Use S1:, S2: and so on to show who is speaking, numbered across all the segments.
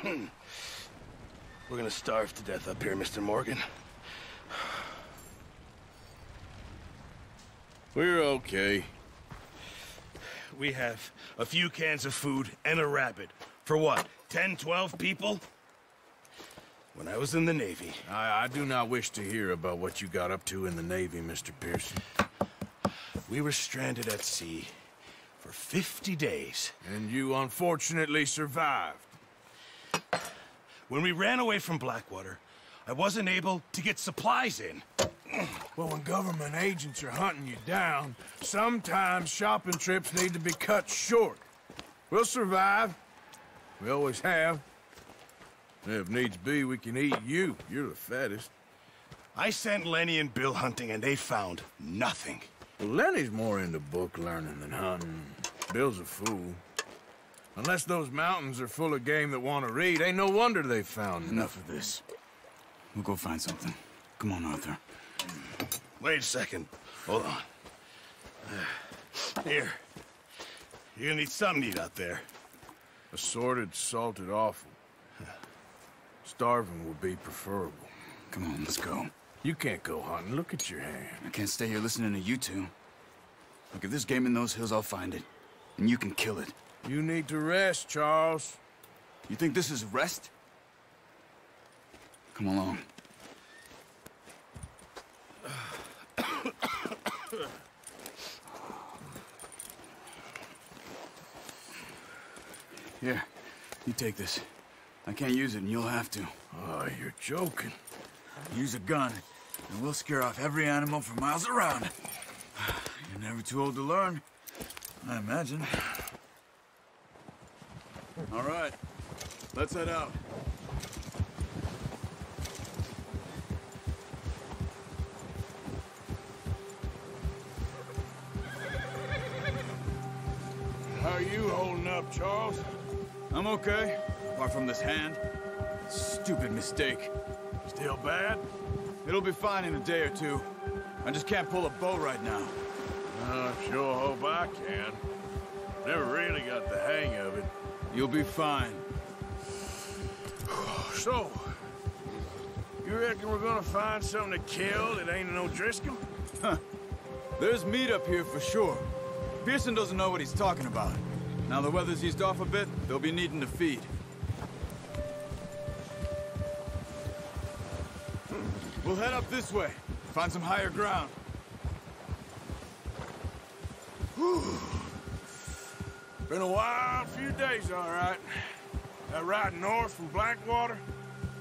S1: We're gonna starve to death up here, Mr. Morgan. We're okay. We have a few cans of food and a rabbit. For what, 10, 12 people? When I was in the Navy...
S2: I do not wish to hear about what you got up to in the Navy, Mr. Pearson.
S1: We were stranded at sea for 50 days.
S2: And you unfortunately survived.
S1: When we ran away from Blackwater, I wasn't able to get supplies in.
S2: Well, when government agents are hunting you down, sometimes shopping trips need to be cut short. We'll survive. We always have. If needs be, we can eat you. You're the fattest.
S1: I sent Lenny and Bill hunting, and they found nothing.
S2: Well, Lenny's more into book learning than hunting. Bill's a fool. Unless those mountains are full of game that want to read, ain't no wonder they found
S3: Enough of this. We'll go find something. Come on, Arthur.
S1: Wait a second. Hold on. Here. You're gonna need something to eat out there.
S2: Assorted, salted offal. Starving would be preferable.
S3: Come on, let's go.
S2: You can't go hunting. Look at your hand.
S3: I can't stay here listening to you two. Look, if there's game in those hills, I'll find it. And you can kill it.
S2: You need to rest, Charles.
S3: You think this is rest? Come along. Here, you take this. I can't use it, and you'll have to.
S2: Oh, you're joking.
S3: Use a gun, and we'll scare off every animal for miles around. You're never too old to learn, I imagine. All right, let's head out.
S2: How are you holding up, Charles?
S3: I'm okay, apart from this hand. Stupid mistake.
S2: Still bad?
S3: It'll be fine in a day or two. I just can't pull a bow right now.
S2: I sure hope I can. Never really got the hang of it.
S3: You'll be fine.
S2: So, you reckon we're gonna find something to kill that ain't no Driscoll?
S3: Huh. There's meat up here for sure. Pearson doesn't know what he's talking about. Now the weather's eased off a bit, they'll be needing to feed. We'll head up this way, find some higher ground.
S2: Whew. Been a wild few days, all right. That ride north from Blackwater,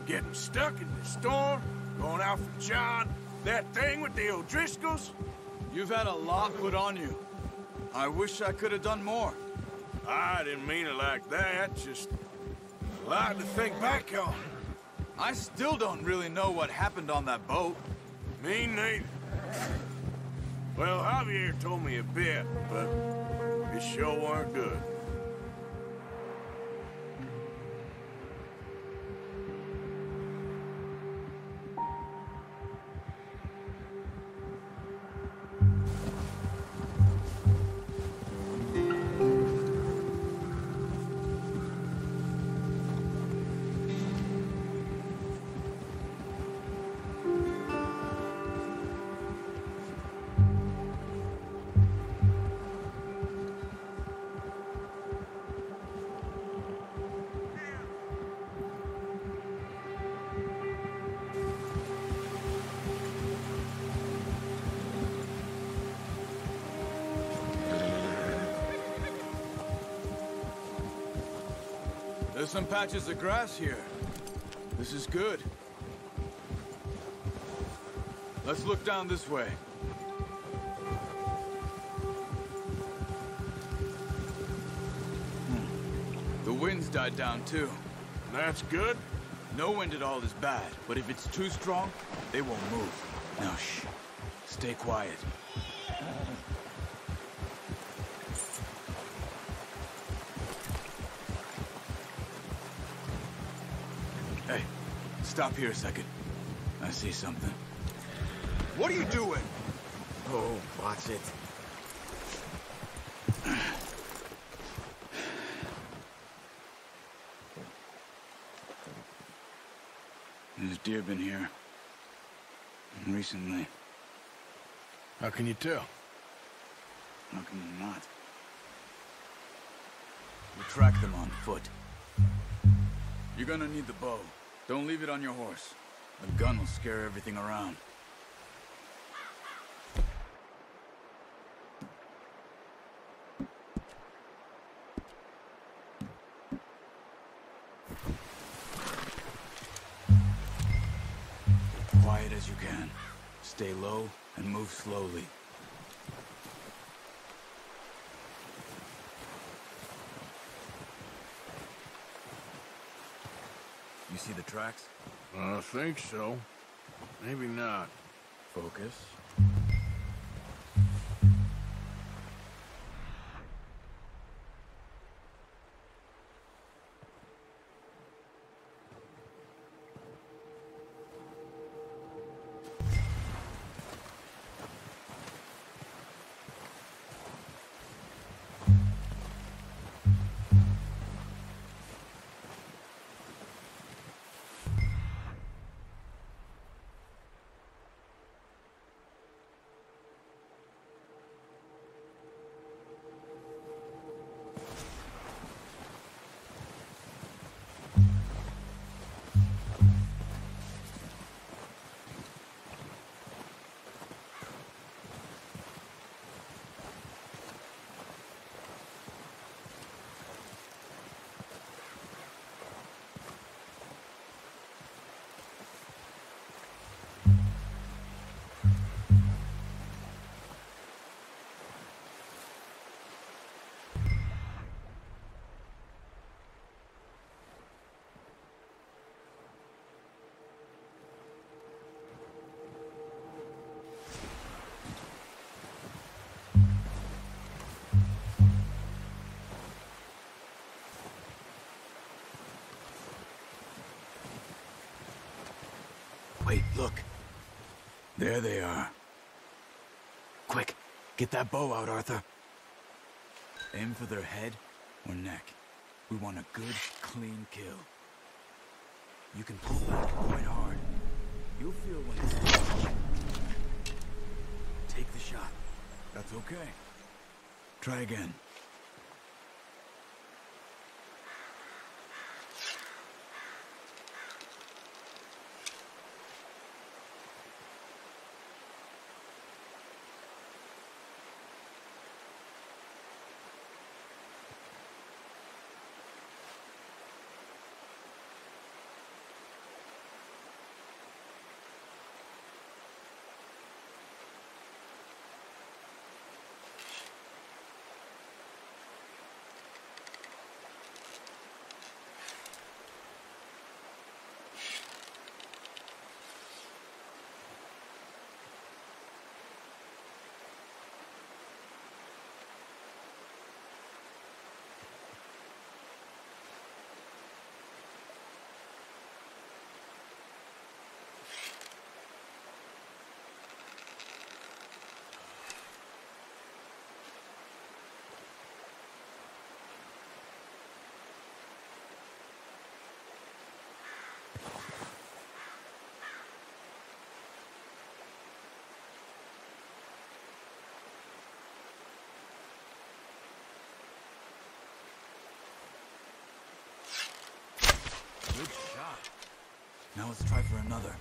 S2: getting stuck in the storm, going out for John, that thing with the O'Driscolls.
S3: You've had a lot put on you. I wish I could have done more.
S2: I didn't mean it like that, just a lot to think back on.
S3: I still don't really know what happened on that boat.
S2: Me neither. Well, Javier told me a bit, but it sure weren't good.
S3: There's some patches of grass here. This is good. Let's look down this way. The wind's died down too.
S2: That's good.
S3: No wind at all is bad, but if it's too strong, they won't move. Now shh. Stay quiet. Hey, stop here a second. I see something. What are you doing?
S4: Oh, watch it.
S3: There's deer been here. Recently.
S2: How can you tell?
S3: How can you not? We track them on foot. You're gonna need the bow. Don't leave it on your horse. The gun will scare everything around. Quiet as you can. Stay low and move slowly. You see the tracks?
S2: I think so. Maybe not.
S3: Focus. Wait, look. There they are. Quick, get that bow out, Arthur. Aim for their head or neck. We want a good, clean kill. You can pull back quite hard. You'll feel when it's... Take the shot. That's okay. Try again. Good shot. Now let's try for another.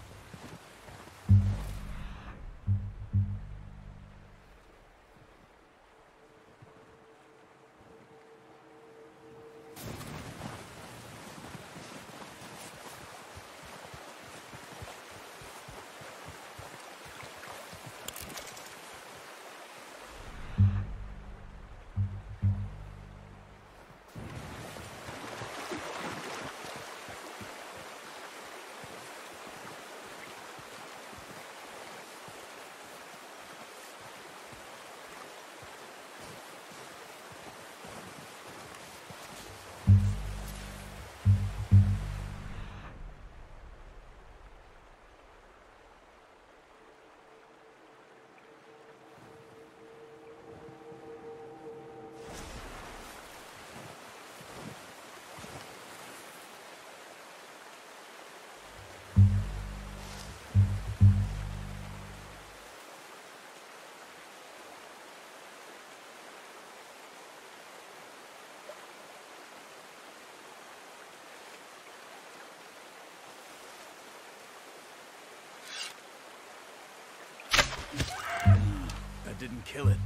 S3: didn't kill it.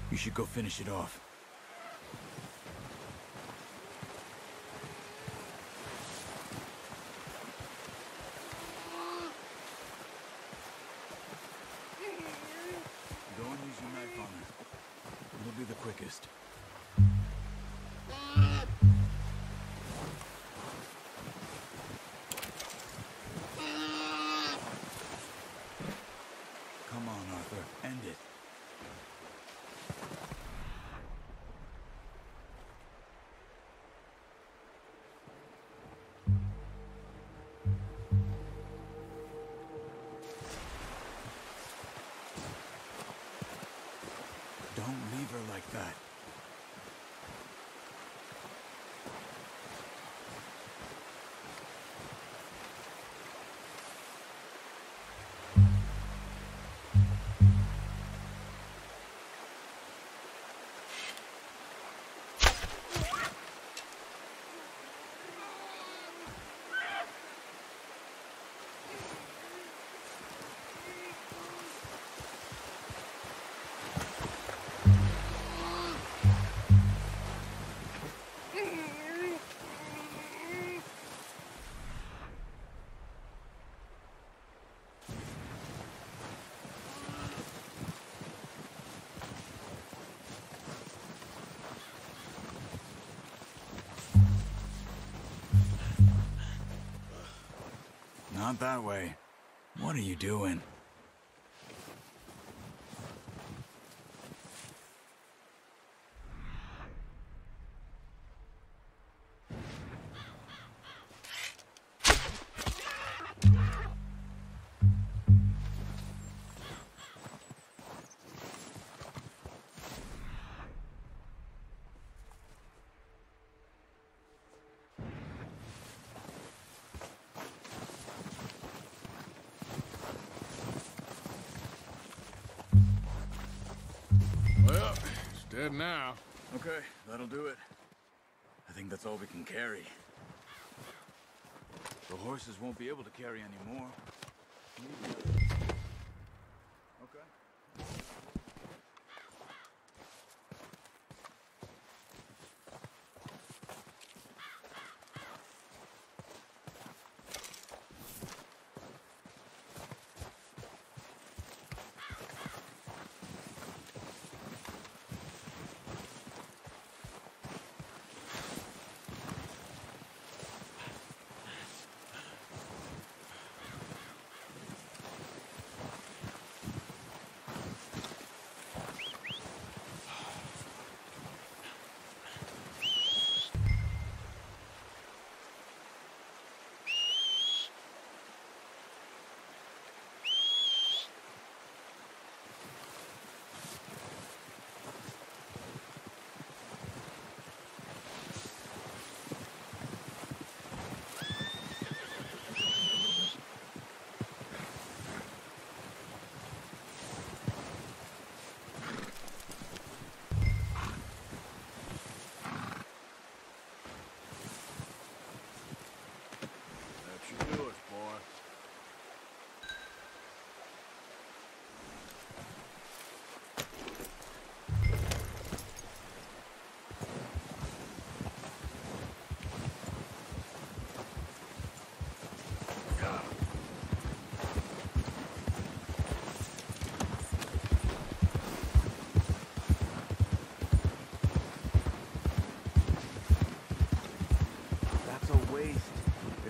S3: You should go finish it off. Go and use your knife on her. It'll be the quickest. Come on, Arthur. End it. Don't leave her like that. Not that way. What are you doing?
S2: Well, it's dead now.
S3: Okay, that'll do it. I think that's all we can carry. The horses won't be able to carry any more. Okay.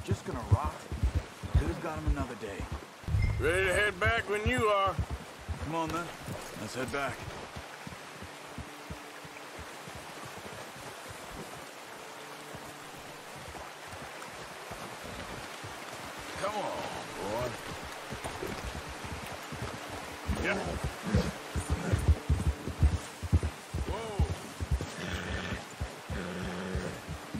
S3: Just gonna rot. Could have got him another day.
S2: Ready to head back when you are.
S3: Come on then. Let's head back.
S2: Come on, boy. Yeah. Whoa.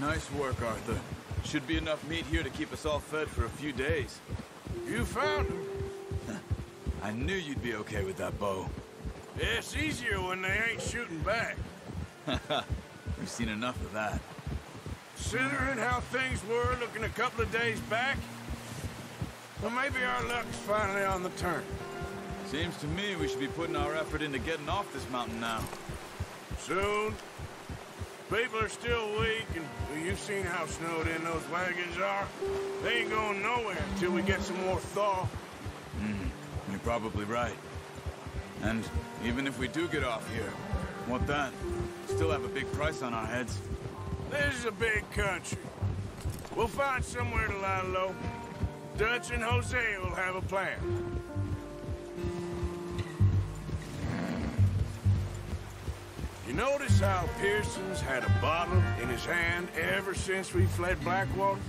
S3: Nice work, Arthur. Should be enough meat here to keep us all fed for a few days.
S2: You found him.
S3: I knew you'd be okay with that bow.
S2: Yeah, it's easier when they ain't shooting back.
S3: We've seen enough of that.
S2: Considering how things were looking a couple of days back, well, maybe our luck's finally on the turn.
S3: Seems to me we should be putting our effort into getting off this mountain now.
S2: Soon. People are still weak, and you've seen how snowed in those wagons are. They ain't going nowhere until we get some more thaw.
S3: You're probably right. And even if we do get off here, what then? Still have a big price on our heads.
S2: This is a big country. We'll find somewhere to lie low. Dutch and Hosea will have a plan. You notice how Pearson's had a bottle in his hand ever since we fled Blackwater?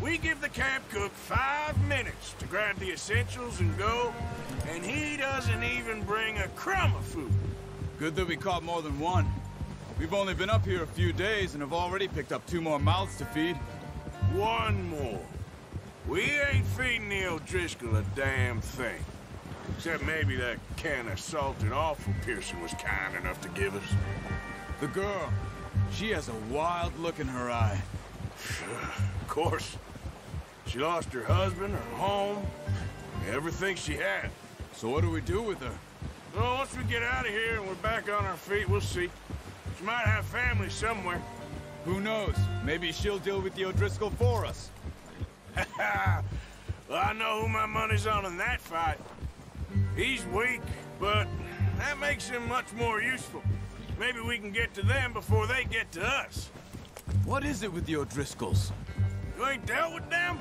S2: We give the camp cook 5 minutes to grab the essentials and go, and he doesn't even bring a crumb of food.
S3: Good that we caught more than one. We've only been up here a few days and have already picked up 2 more mouths to feed.
S2: 1 more. We ain't feeding the O'Driscoll a damn thing. Except maybe that can of salted offal Pearson was kind enough to give us.
S3: The girl, she has a wild look in her eye.
S2: Of course. She lost her husband, her home, everything she had.
S3: So what do we do with her?
S2: Well, once we get out of here and we're back on our feet, we'll see. She might have family somewhere.
S3: Who knows? Maybe she'll deal with the O'Driscoll for us.
S2: Well, I know who my money's on in that fight. He's weak, but that makes him much more useful. Maybe we can get to them before they get to us.
S3: What is it with the O'Driscolls?
S2: You ain't dealt with them?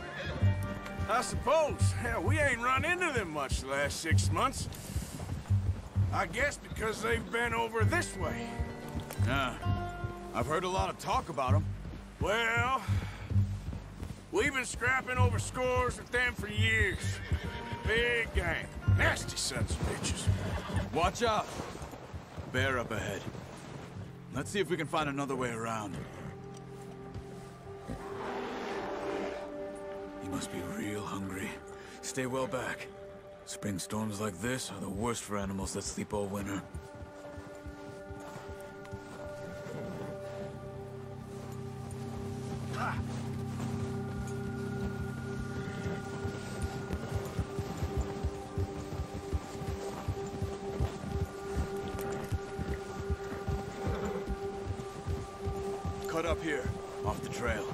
S2: I suppose. Hell, we ain't run into them much the last 6 months. I guess because they've been over this way.
S3: Yeah. I've heard a lot of talk about them.
S2: Well, we've been scrapping over scores with them for years. Big gang. Nasty sons of bitches.
S3: Watch out! Bear up ahead. Let's see if we can find another way around. He must be real hungry. Stay well back. Spring storms like this are the worst for animals that sleep all winter. Cut up here, off the trail.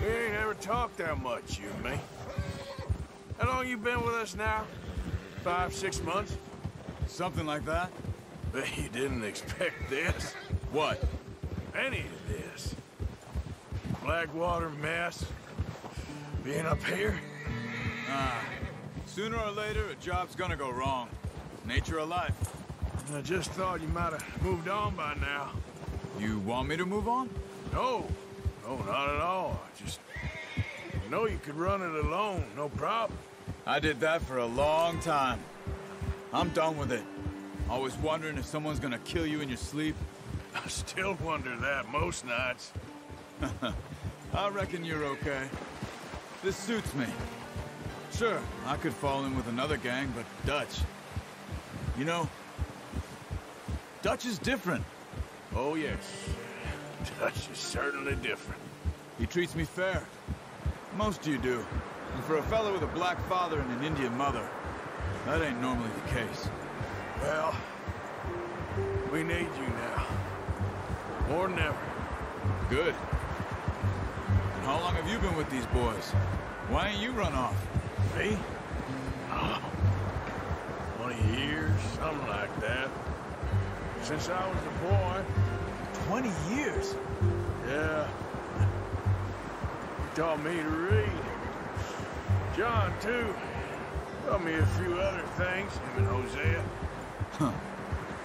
S2: We ain't ever talked that much, you and me. How long you been with us now? 5, 6 months?
S3: Something like that?
S2: Bet you didn't expect this.
S3: What?
S2: Any of this. Blackwater mess. Being up here.
S3: Sooner or later, a job's gonna go wrong. Nature of life.
S2: I just thought you might have moved on by now.
S3: You want me to move on?
S2: No. No, not at all. I know you could run it alone, no problem.
S3: I did that for a long time. I'm done with it. Always wondering if someone's gonna kill you in your sleep.
S2: I still wonder that most nights.
S3: I reckon you're okay. This suits me. Sure, I could fall in with another gang, but Dutch... You know, Dutch is different.
S2: Oh, yes. Dutch is certainly different.
S3: He treats me fair. Most of you do. And for a fellow with a black father and an Indian mother, that ain't normally the case.
S2: Well, we need you now. More than ever.
S3: Good. And how long have you been with these boys? Why ain't you run off?
S2: Me? Oh, 20 years, something like that. Since I was a boy.
S3: 20 years?
S2: Yeah. He taught me to read. John, too. Taught me a few other things, him and Hosea.
S3: Huh.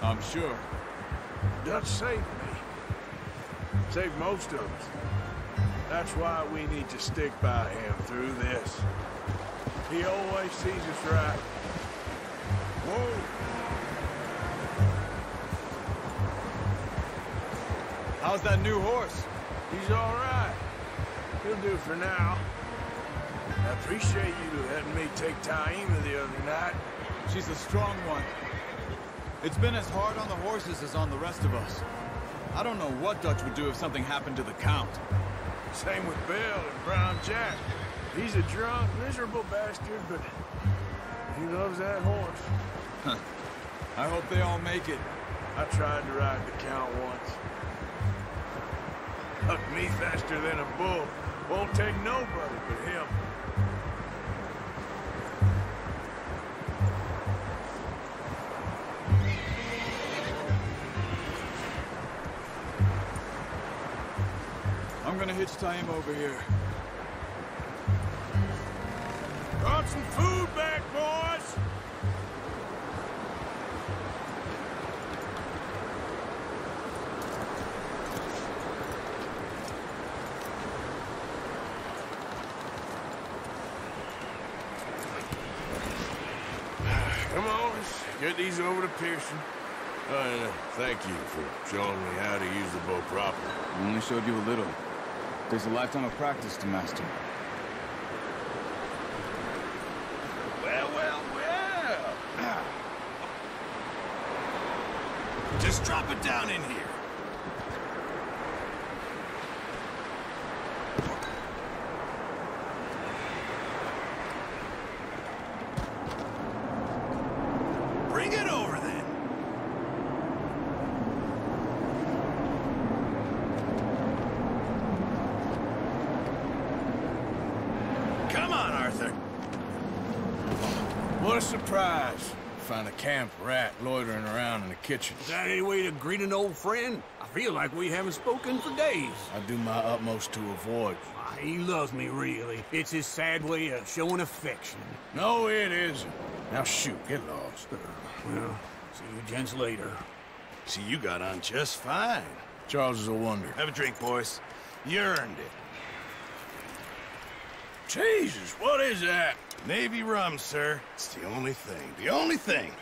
S3: I'm sure.
S2: Dutch saved me. Saved most of us. That's why we need to stick by him through this. He always sees us right. Whoa!
S3: How's that new horse?
S2: He's all right. He'll do for now. I appreciate you letting me take Taima the other night.
S3: She's a strong one. It's been as hard on the horses as on the rest of us. I don't know what Dutch would do if something happened to the Count.
S2: Same with Bill and Brown Jack. He's a drunk, miserable bastard, but he loves that horse.
S3: I hope they all make it.
S2: I tried to ride the Count once. Hucked me faster than a bull. Won't take nobody but him.
S3: I'm gonna hitch Taima over here.
S2: Brought some food back, boys! Come on, let's get these over to Pearson. Thank you for showing me how to use the bow properly.
S3: I only showed you a little. There's a lifetime of practice to master.
S1: Well. Just drop it down in here. Bring it over then. Come on, Arthur.
S2: What a surprise. Find a camp rat loitering around in the kitchen.
S5: Is that any way to greet an old friend? I feel like we haven't spoken for days.
S2: I do my utmost to avoid you.
S5: He loves me, really. It's his sad way of showing affection.
S2: No, it isn't. Now shoot, get lost.
S5: Well, see you gents later.
S1: See, you got on just fine.
S2: Charles is a wonder.
S1: Have a drink, boys. You earned it.
S2: Jesus, what is that?
S1: Navy rum, sir. It's the only thing. The only thing.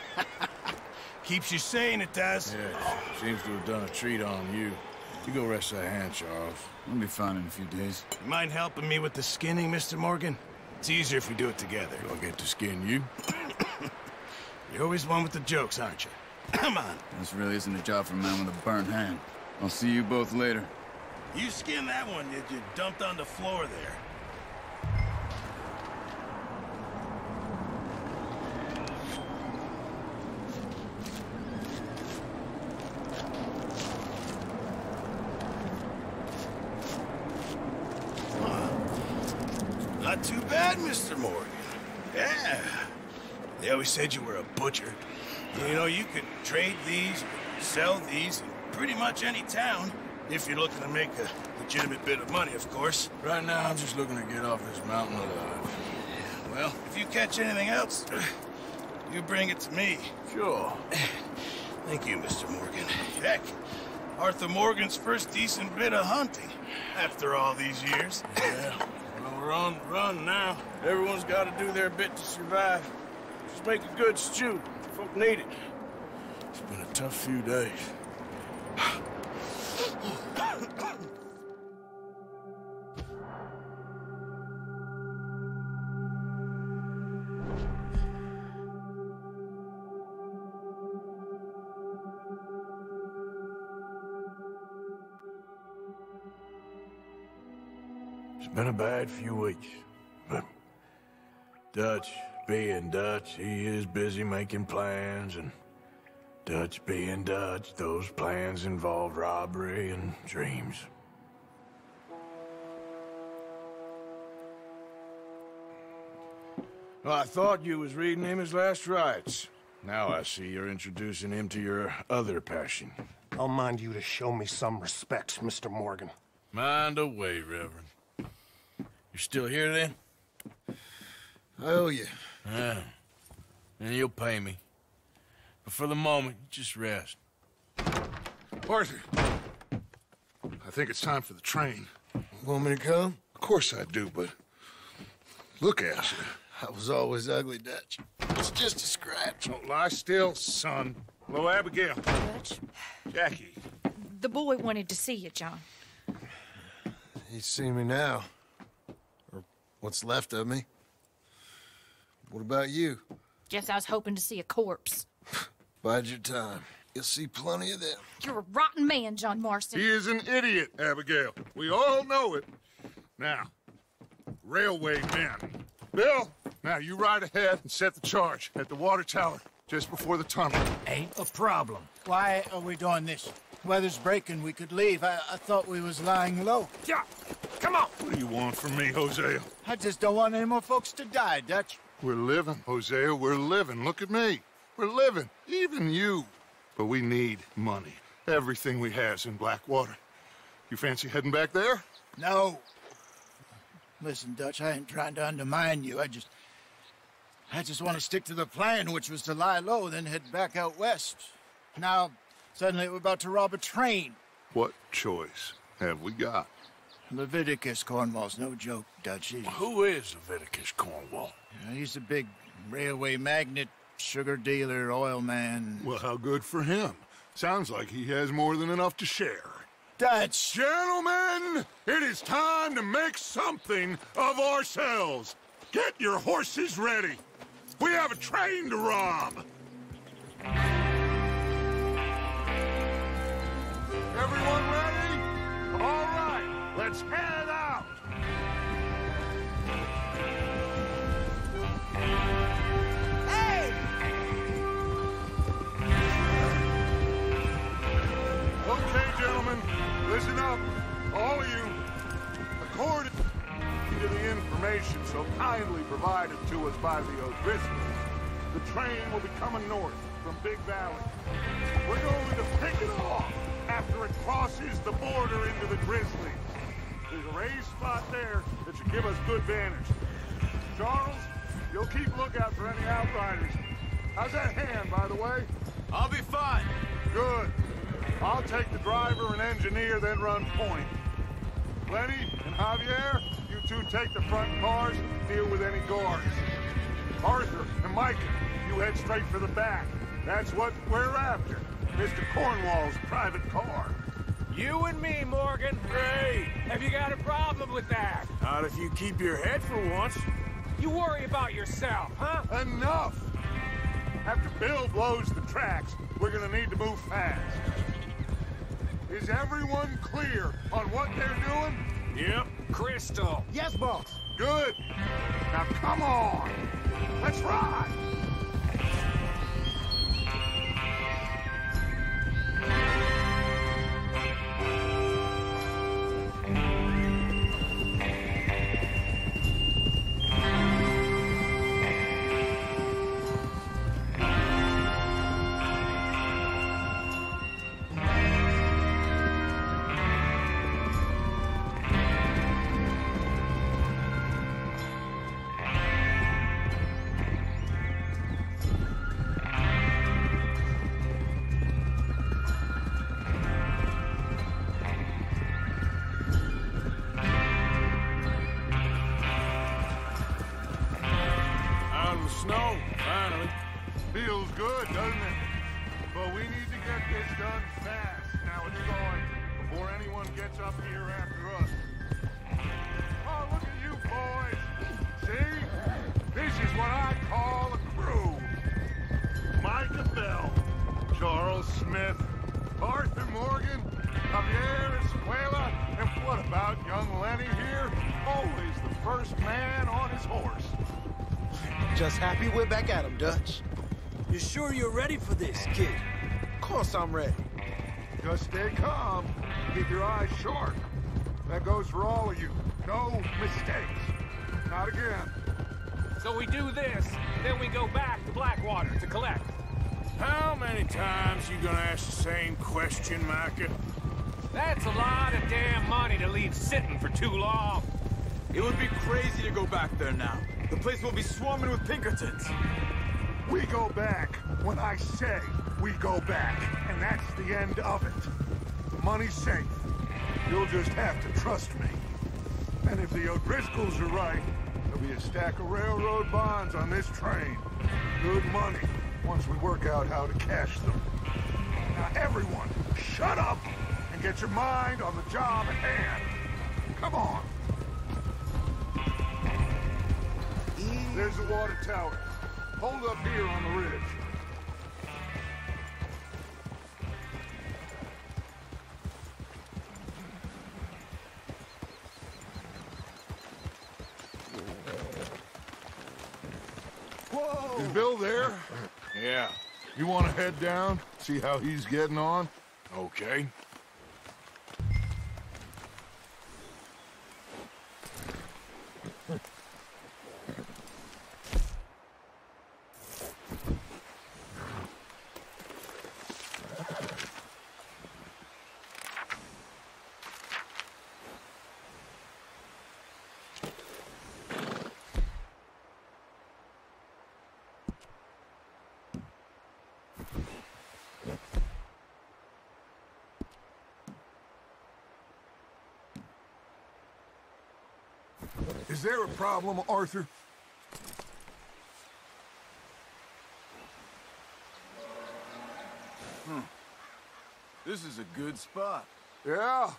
S1: Keeps you sane, it does.
S2: Yeah, seems to have done a treat on you. You go rest that hand, Charles.
S3: We'll be fine in a few days.
S1: You mind helping me with the skinning, Mr. Morgan? It's easier if we do it together.
S2: Do I get to skin you?
S1: You're always one with the jokes, aren't you? Come on.
S3: This really isn't a job for a man with a burnt hand. I'll see you both later.
S1: You skin that one that you dumped on the floor there. Not too bad, Mr. Morgan. Yeah. They always said you were a butcher. You know, you could trade these, sell these in pretty much any town, if you're looking to make a legitimate bit of money, of course.
S2: Right now, I'm just looking to get off this mountain alive.
S1: Well, if you catch anything else, you bring it to me.
S2: Sure.
S1: Thank you, Mr. Morgan. Heck, Arthur Morgan's first decent bit of hunting, after all these years.
S2: Yeah. Well, we're on the run now. Everyone's got to do their bit to survive. Just make a good stew. Folk need it. It's been a tough few days. It's been a bad few weeks, but Dutch being Dutch, he is busy making plans, and Dutch being Dutch, those plans involve robbery and dreams. Well, I thought you was reading him his last rites. Now I see you're introducing him to your other passion.
S6: I'll mind you to show me some respect, Mr. Morgan.
S2: Mind away, Reverend. You still here, then?
S7: I owe you.
S2: Yeah. And you'll pay me. But for the moment, just rest.
S7: Arthur, I think it's time for the train.
S6: Want me to come?
S7: Of course I do, but look at you.
S6: I was always ugly, Dutch. It's just a scratch.
S7: Don't lie still, son. Hello, Abigail.
S8: Dutch,
S7: Jackie.
S8: the boy wanted to see you, John.
S6: He'd see me now.
S8: What's left of me. What about you?
S9: Guess I was hoping to see a corpse.
S8: Bide your time. You'll see plenty of them.
S9: You're a rotten man, John Marston.
S7: He is an idiot, Abigail. We all know it. Now, railway men. Bill, now you ride ahead and set the charge at the water tower just before the tunnel.
S2: Ain't a problem.
S10: Why are we doing this? Weather's breaking. We could leave. I thought we was lying low.
S2: Yeah, come on.
S7: What do you want from me, Hosea?
S10: I just don't want any more folks to die, Dutch.
S7: We're living, Hosea. We're living. Look at me. We're living. Even you. But we need money. Everything we has in Blackwater. You fancy heading back there?
S10: No. Listen, Dutch, I ain't trying to undermine you. I just want to stick to the plan, which was to lie low, then head back out west. Now, suddenly we're about to rob a train.
S7: What choice have we got?
S10: Leviticus Cornwall's no joke, Dutch.
S2: Who is Leviticus Cornwall?
S10: He's a big railway magnate, sugar dealer, oil man.
S7: Well, how good for him. Sounds like he has more than enough to share.
S10: Dutch!
S7: Gentlemen, it is time to make something of ourselves. Get your horses ready. We have a train to rob. Everyone ready? All right, let's head out.
S10: Hey!
S7: Okay, gentlemen, listen up, all of you. According to the information so kindly provided to us by the O'Driscolls, the train will be coming north from Big Valley. We're going to pick it off after it crosses the border into the Grizzlies. There's a raised spot there that should give us good vantage. Charles, you'll keep lookout for any outriders. How's that hand, by the way?
S3: I'll be fine.
S7: Good. I'll take the driver and engineer, then run point. Lenny and Javier, you two take the front cars, deal with any guards. Arthur and Micah, you head straight for the back. That's what we're after. Mr. Cornwall's private car.
S2: You and me, Morgan. Great. Have you got a problem with that? Not if you keep your head for once. You worry about yourself, huh?
S7: Enough! After Bill blows the tracks, we're gonna need to move fast. Is everyone clear on what they're doing?
S2: Yep. Crystal.
S10: Yes, boss.
S7: Good. Now come on. Let's ride.
S2: Snow, finally.
S7: Feels good, doesn't it? But we need to get this done fast. Now it's going, before anyone gets up here after us. Oh, look at you boys. See? This is what I call a crew. Micah Bell, Charles Smith, Arthur Morgan, Javier Escuela, and what about young Lenny here? Always the first man on his horse.
S4: Just happy we're back at him, Dutch.
S5: You sure you're ready for this, kid?
S4: Of course I'm ready.
S7: Just stay calm. Keep your eyes sharp. That goes for all of you. No mistakes. Not again.
S2: So we do this, then we go back to Blackwater to collect. How many times you gonna ask the same question, Micah? That's a lot of damn money to leave sitting for too long.
S3: It would be crazy to go back there now. The place will be swarming with Pinkertons.
S7: We go back when I say we go back, and that's the end of it. The money's safe. You'll just have to trust me. And if the O'Driscolls are right, there'll be a stack of railroad bonds on this train. Good money, once we work out how to cash them. Now everyone, shut up and get your mind on the job at hand. Come on. There's the water tower. Hold up here on the ridge.
S2: Whoa!
S7: Is Bill there?
S2: Yeah.
S7: You want to head down? See how he's getting on?
S2: Okay.
S7: Is there a problem, Arthur?
S2: This is a good spot.
S7: Yeah.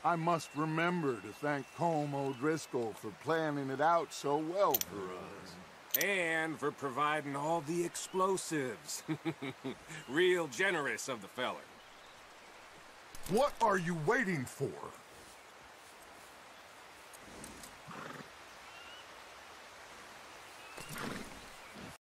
S7: I must remember to thank Colm O'Driscoll for planning it out so well for us.
S5: And for providing all the explosives. Real generous of the feller.
S7: What are you waiting for?